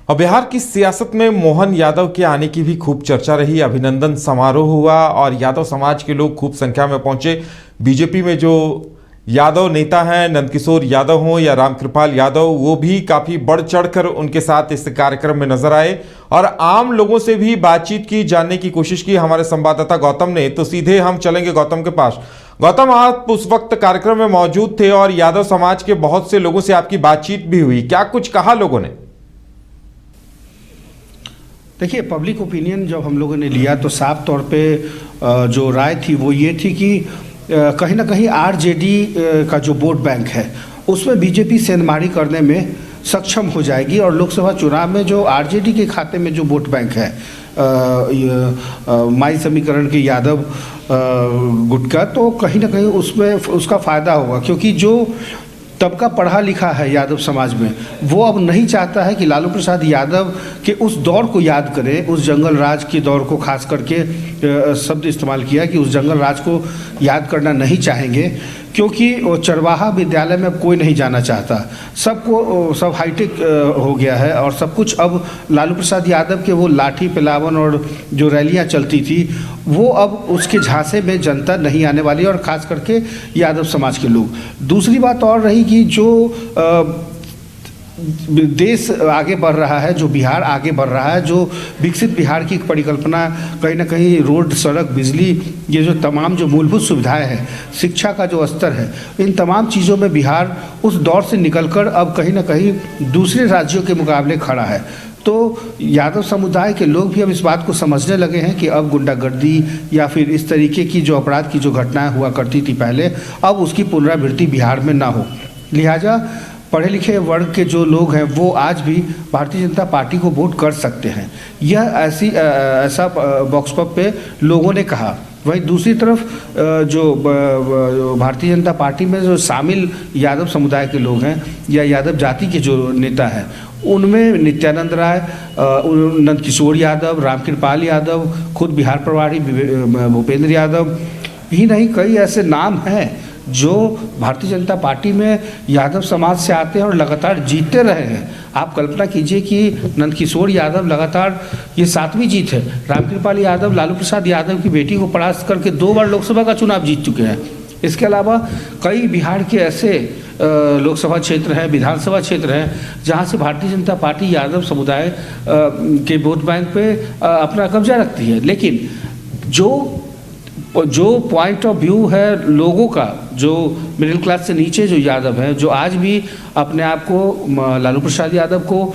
और बिहार की सियासत में मोहन यादव के आने की भी खूब चर्चा रही। अभिनंदन समारोह हुआ और यादव समाज के लोग खूब संख्या में पहुंचे। बीजेपी में जो यादव नेता हैं, नंदकिशोर यादव हों या रामकृपाल यादव, वो भी काफी बढ़ चढ़कर उनके साथ इस कार्यक्रम में नजर आए और आम लोगों से भी बातचीत की, जानने की कोशिश की हमारे संवाददाता गौतम ने। तो सीधे हम चलेंगे गौतम के पास। गौतम, आप उस वक्त कार्यक्रम में मौजूद थे और यादव समाज के बहुत से लोगों से आपकी बातचीत भी हुई, क्या कुछ कहा लोगों ने? देखिए, पब्लिक ओपिनियन जब हम लोगों ने लिया तो साफ तौर पे जो राय थी वो ये थी कि कहीं ना कहीं आरजेडी का जो वोट बैंक है उसमें बीजेपी सेंधमारी करने में सक्षम हो जाएगी और लोकसभा चुनाव में जो आरजेडी के खाते में जो वोट बैंक है माई समीकरण के यादव गुट का, तो कहीं ना कहीं उसमें उसका फ़ायदा होगा, क्योंकि जो तबका पढ़ा लिखा है यादव समाज में वो अब नहीं चाहता है कि लालू प्रसाद यादव के उस दौर को याद करें, उस जंगल राज के दौर को खास करके शब्द इस्तेमाल किया कि उस जंगल राज को याद करना नहीं चाहेंगे, क्योंकि वो चरवाहा विद्यालय में अब कोई नहीं जाना चाहता। सब हाईटेक हो गया है और सब कुछ अब लालू प्रसाद यादव के वो लाठी पिलावन और जो रैलियां चलती थी वो अब उसके झांसे में जनता नहीं आने वाली, और ख़ास करके यादव समाज के लोग। दूसरी बात और रही कि जो देश आगे बढ़ रहा है, जो बिहार आगे बढ़ रहा है, जो विकसित बिहार की परिकल्पना कहीं ना कहीं रोड, सड़क, बिजली, ये जो तमाम जो मूलभूत सुविधाएं हैं, शिक्षा का जो स्तर है, इन तमाम चीज़ों में बिहार उस दौर से निकलकर अब कहीं ना कहीं दूसरे राज्यों के मुकाबले खड़ा है। तो यादव समुदाय के लोग भी अब इस बात को समझने लगे हैं कि अब गुंडागर्दी या फिर इस तरीके की जो अपराध की जो घटनाएँ हुआ करती थी पहले, अब उसकी पुनरावृत्ति बिहार में ना हो। लिहाजा पढ़े लिखे वर्ग के जो लोग हैं वो आज भी भारतीय जनता पार्टी को वोट कर सकते हैं, यह ऐसा बॉक्स पॉप पे लोगों ने कहा। वहीं दूसरी तरफ जो भारतीय जनता पार्टी में जो शामिल यादव समुदाय के लोग हैं या यादव जाति के जो नेता हैं, उनमें नित्यानंद राय, नंदकिशोर यादव, रामकृपाल यादव, खुद बिहार प्रभारी भूपेंद्र यादव ही नहीं, कई ऐसे नाम हैं जो भारतीय जनता पार्टी में यादव समाज से आते हैं और लगातार जीतते रहे हैं। आप कल्पना कीजिए कि नंदकिशोर यादव लगातार ये 7वीं जीत है। रामकृपाल यादव लालू प्रसाद यादव की बेटी को परास्त करके 2 बार लोकसभा का चुनाव जीत चुके हैं। इसके अलावा कई बिहार के ऐसे लोकसभा क्षेत्र हैं, विधानसभा क्षेत्र हैं, जहां से भारतीय जनता पार्टी यादव समुदाय के वोट बैंक पे अपना कब्जा रखती है। लेकिन जो पॉइंट ऑफ व्यू है लोगों का, जो मिडिल क्लास से नीचे जो यादव हैं, जो आज भी अपने आप को लालू प्रसाद यादव को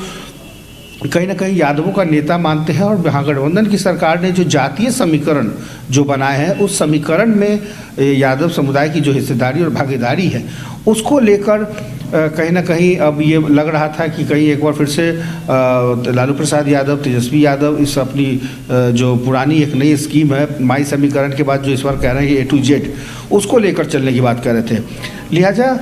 कहीं ना कहीं यादवों का नेता मानते हैं, और महागठबंधन की सरकार ने जो जातीय समीकरण जो बनाए हैं उस समीकरण में यादव समुदाय की जो हिस्सेदारी और भागीदारी है उसको लेकर कहीं ना कहीं अब ये लग रहा था कि कहीं एक बार फिर से लालू प्रसाद यादव, तेजस्वी यादव इस अपनी जो पुरानी एक नई स्कीम है माई समीकरण के बाद जो इस बार कह रहे हैं A to Z, उसको लेकर चलने की बात कर रहे थे। लिहाजा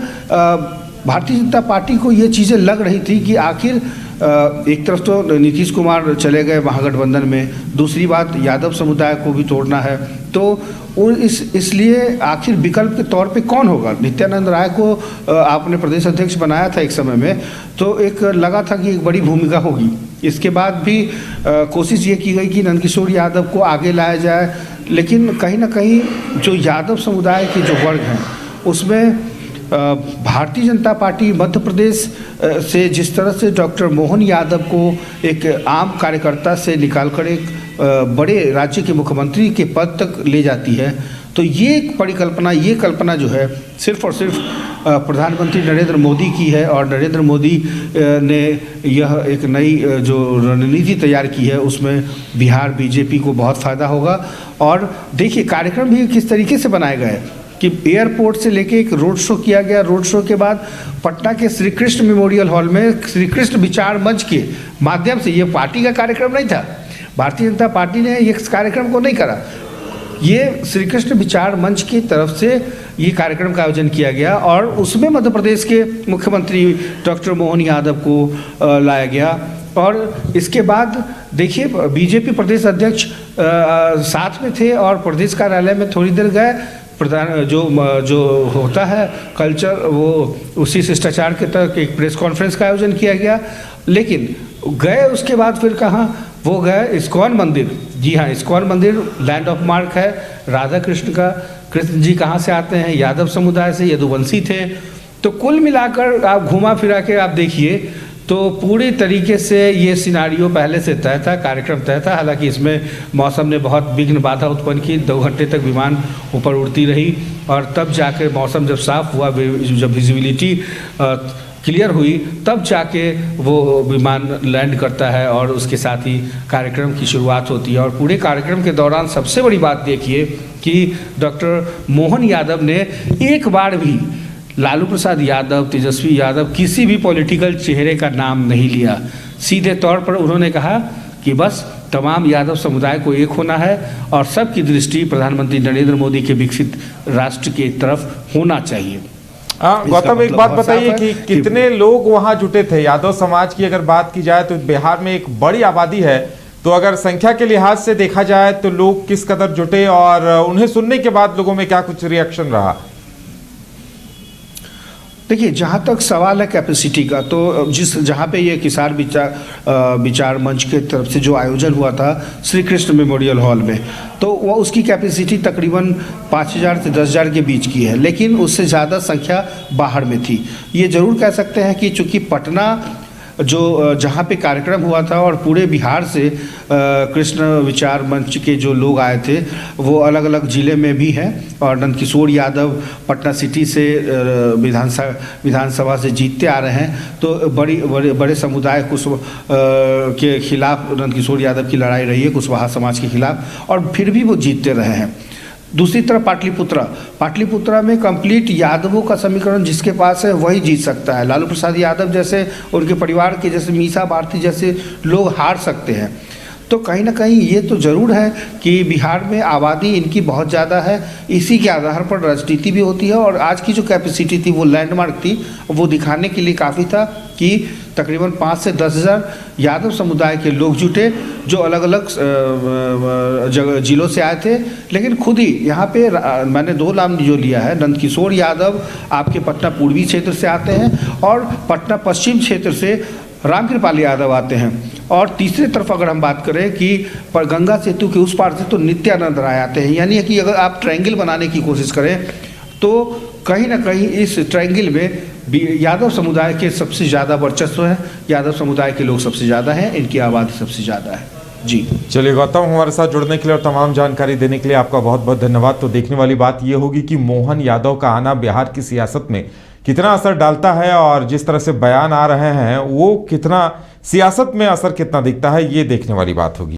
भारतीय जनता पार्टी को ये चीज़ें लग रही थी कि आखिर एक तरफ तो नीतीश कुमार चले गए महागठबंधन में, दूसरी बात यादव समुदाय को भी तोड़ना है, तो इसलिए आखिर विकल्प के तौर पे कौन होगा। नित्यानंद राय को आपने प्रदेश अध्यक्ष बनाया था एक समय में, तो एक लगा था कि एक बड़ी भूमिका होगी। इसके बाद भी कोशिश ये की गई कि नंदकिशोर यादव को आगे लाया जाए, लेकिन कहीं ना कहीं जो यादव समुदाय के जो वर्ग हैं उसमें भारतीय जनता पार्टी मध्य प्रदेश से जिस तरह से डॉक्टर मोहन यादव को एक आम कार्यकर्ता से निकालकर एक बड़े राज्य के मुख्यमंत्री के पद तक ले जाती है, तो ये परिकल्पना, ये कल्पना जो है सिर्फ और सिर्फ प्रधानमंत्री नरेंद्र मोदी की है, और नरेंद्र मोदी ने यह एक नई जो रणनीति तैयार की है उसमें बिहार बीजेपी को बहुत फ़ायदा होगा। और देखिए कार्यक्रम भी किस तरीके से बनाए गए कि एयरपोर्ट से लेके एक रोड शो किया गया, रोड शो के बाद पटना के श्री कृष्ण मेमोरियल हॉल में श्री कृष्ण विचार मंच के माध्यम से, ये पार्टी का कार्यक्रम नहीं था, भारतीय जनता पार्टी ने इस कार्यक्रम को नहीं करा, ये श्री कृष्ण विचार मंच की तरफ से ये कार्यक्रम का आयोजन किया गया और उसमें मध्य प्रदेश के मुख्यमंत्री डॉक्टर मोहन यादव को लाया गया। और इसके बाद देखिए बीजेपी प्रदेश अध्यक्ष साथ में थे और प्रदेश कार्यालय में थोड़ी देर गए, प्रधान जो होता है कल्चर वो उसी शिष्टाचार के तहत एक प्रेस कॉन्फ्रेंस का आयोजन किया गया, लेकिन गए उसके बाद फिर कहाँ, वो गए इस्कॉन मंदिर। जी हाँ, इस्कॉन मंदिर लैंड ऑफ मार्क है राधा कृष्ण का। कृष्ण जी कहाँ से आते हैं? यादव समुदाय से, यदुवंशी थे। तो कुल मिलाकर आप घुमा फिरा के आप देखिए तो पूरी तरीके से ये सिनारियो पहले से तय था, कार्यक्रम तय था। हालांकि इसमें मौसम ने बहुत विघ्न बाधा उत्पन्न की, 2 घंटे तक विमान ऊपर उड़ती रही और तब जाके मौसम जब साफ़ हुआ, जब विजिबिलिटी क्लियर हुई, तब जाके वो विमान लैंड करता है और उसके साथ ही कार्यक्रम की शुरुआत होती है। और पूरे कार्यक्रम के दौरान सबसे बड़ी बात देखिए कि डॉक्टर मोहन यादव ने एक बार भी लालू प्रसाद यादव, तेजस्वी यादव, किसी भी पॉलिटिकल चेहरे का नाम नहीं लिया। सीधे तौर पर उन्होंने कहा कि बस तमाम यादव समुदाय को एक होना है और सबकी दृष्टि प्रधानमंत्री नरेंद्र मोदी के विकसित राष्ट्र की तरफ होना चाहिए। गौतम, एक बात बताइए कि कितने लोग वहां जुटे थे? यादव समाज की अगर बात की जाए तो बिहार में एक बड़ी आबादी है, तो अगर संख्या के लिहाज से देखा जाए तो लोग किस कदर जुटे और उन्हें सुनने के बाद लोगों में क्या कुछ रिएक्शन रहा? देखिए, जहाँ तक सवाल है कैपेसिटी का, तो जहाँ पे ये किसार विचार मंच के तरफ से जो आयोजन हुआ था श्री कृष्ण मेमोरियल हॉल में, तो वो उसकी कैपेसिटी तकरीबन 5000 से 10,000 के बीच की है, लेकिन उससे ज़्यादा संख्या बाहर में थी। ये ज़रूर कह सकते हैं कि चूँकि पटना जो जहाँ पे कार्यक्रम हुआ था और पूरे बिहार से कृष्ण विचार मंच के जो लोग आए थे वो अलग अलग ज़िले में भी हैं। और नंदकिशोर यादव पटना सिटी से विधानसभा से जीतते आ रहे हैं, तो बड़े समुदाय के खिलाफ नंदकिशोर यादव की लड़ाई रही है, कुशवाहा समाज के खिलाफ, और फिर भी वो जीतते रहे हैं। दूसरी तरफ पाटलिपुत्रा में कंप्लीट यादवों का समीकरण जिसके पास है वही जीत सकता है। लालू प्रसाद यादव जैसे, उनके परिवार के जैसे मीसा भारती जैसे लोग हार सकते हैं। तो कहीं ना कहीं ये तो ज़रूर है कि बिहार में आबादी इनकी बहुत ज़्यादा है, इसी के आधार पर राजनीति भी होती है। और आज की जो कैपेसिटी थी वो लैंडमार्क थी, वो दिखाने के लिए काफ़ी था कि तकरीबन 5 से 10,000 यादव समुदाय के लोग जुटे जो अलग अलग जिलों से आए थे। लेकिन खुद ही यहाँ पे मैंने 2 नाम जो लिया है, नंदकिशोर यादव आपके पटना पूर्वी क्षेत्र से आते हैं और पटना पश्चिम क्षेत्र से रामकृपाल यादव आते हैं। और तीसरी तरफ अगर हम बात करें कि पर गंगा सेतु के उस पार से तो नित्यानंद राय आते हैं। यानी कि अगर आप ट्रायंगल बनाने की कोशिश करें तो कहीं ना कहीं इस ट्रायंगल में यादव समुदाय के सबसे ज़्यादा वर्चस्व है, यादव समुदाय के लोग सबसे ज़्यादा हैं, इनकी आबादी सबसे ज़्यादा है। जी चलिए गौतम, हमारे साथ जुड़ने के लिए और तमाम जानकारी देने के लिए आपका बहुत बहुत धन्यवाद। तो देखने वाली बात ये होगी कि मोहन यादव का आना बिहार की सियासत में कितना असर डालता है और जिस तरह से बयान आ रहे हैं वो कितना सियासत में असर कितना दिखता है, ये देखने वाली बात होगी।